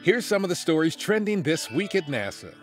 Here's some of the stories trending this week at NASA.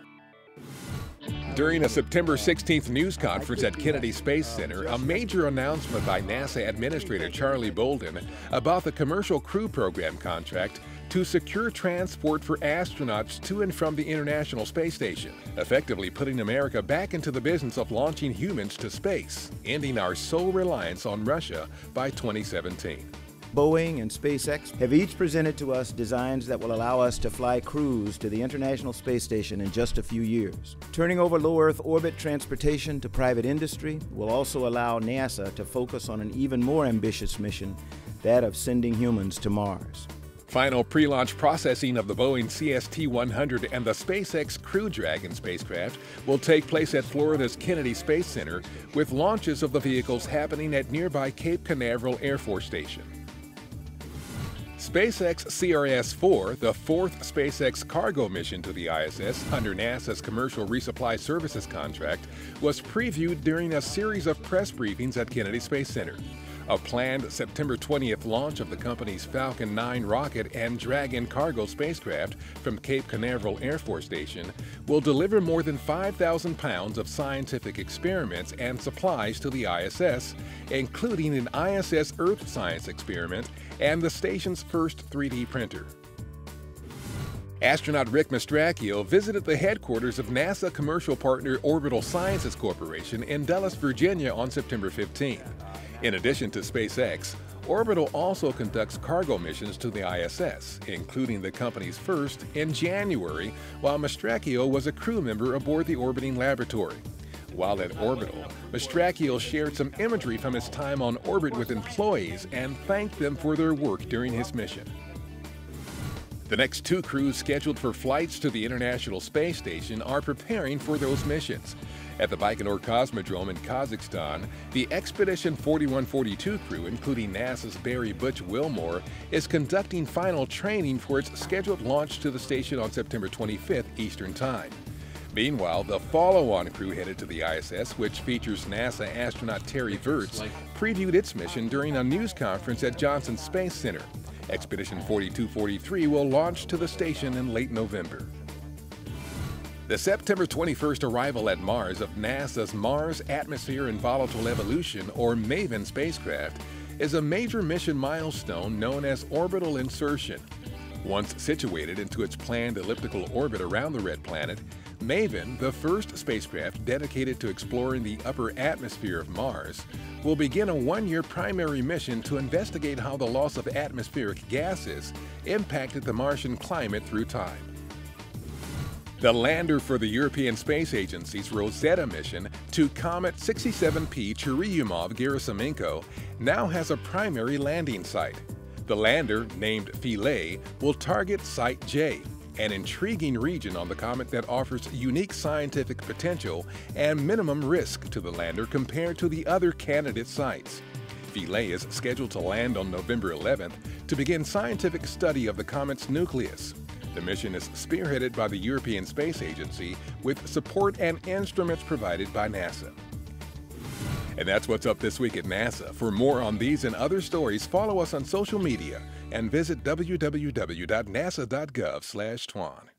During a September 16th news conference at Kennedy Space Center, a major announcement by NASA Administrator Charlie Bolden about the Commercial Crew Program contract to secure transport for astronauts to and from the International Space Station, effectively putting America back into the business of launching humans to space, ending our sole reliance on Russia by 2017. Boeing and SpaceX have each presented to us designs that will allow us to fly crews to the International Space Station in just a few years. Turning over low Earth orbit transportation to private industry will also allow NASA to focus on an even more ambitious mission, that of sending humans to Mars. Final pre-launch processing of the Boeing CST-100 and the SpaceX Crew Dragon spacecraft will take place at Florida's Kennedy Space Center, with launches of the vehicles happening at nearby Cape Canaveral Air Force Station. SpaceX CRS-4, the fourth SpaceX cargo mission to the ISS under NASA's Commercial Resupply Services contract, was previewed during a series of press briefings at Kennedy Space Center. A planned September 20th launch of the company's Falcon 9 rocket and Dragon cargo spacecraft from Cape Canaveral Air Force Station will deliver more than 5,000 pounds of scientific experiments and supplies to the ISS, including an ISS Earth science experiment and the station's first 3D printer. Astronaut Rick Mastracchio visited the headquarters of NASA commercial partner Orbital Sciences Corporation in Dulles, Virginia on September 15th. In addition to SpaceX, Orbital also conducts cargo missions to the ISS, including the company's first in January, while Mastracchio was a crew member aboard the orbiting laboratory. While at Orbital, Mastracchio shared some imagery from his time on orbit with employees and thanked them for their work during his mission. The next two crews scheduled for flights to the International Space Station are preparing for those missions. At the Baikonur Cosmodrome in Kazakhstan, the Expedition 4142 crew, including NASA's Barry Butch Wilmore, is conducting final training for its scheduled launch to the station on September 25th Eastern Time. Meanwhile, the follow-on crew headed to the ISS, which features NASA astronaut Terry Virts, previewed its mission during a news conference at Johnson Space Center. Expedition 4243 will launch to the station in late November. The September 21st arrival at Mars of NASA's Mars Atmosphere and Volatile Evolution, or MAVEN spacecraft, is a major mission milestone known as orbital insertion. Once situated into its planned elliptical orbit around the red planet, MAVEN, the first spacecraft dedicated to exploring the upper atmosphere of Mars, will begin a one-year primary mission to investigate how the loss of atmospheric gases impacted the Martian climate through time. The lander for the European Space Agency's Rosetta mission to Comet 67P Churyumov-Gerasimenko now has a primary landing site. The lander, named Philae, will target Site J, an intriguing region on the comet that offers unique scientific potential and minimum risk to the lander compared to the other candidate sites. Philae is scheduled to land on November 11th to begin scientific study of the comet's nucleus. The mission is spearheaded by the European Space Agency with support and instruments provided by NASA. And that's what's up this week at NASA. For more on these and other stories, follow us on social media and visit www.nasa.gov/twan.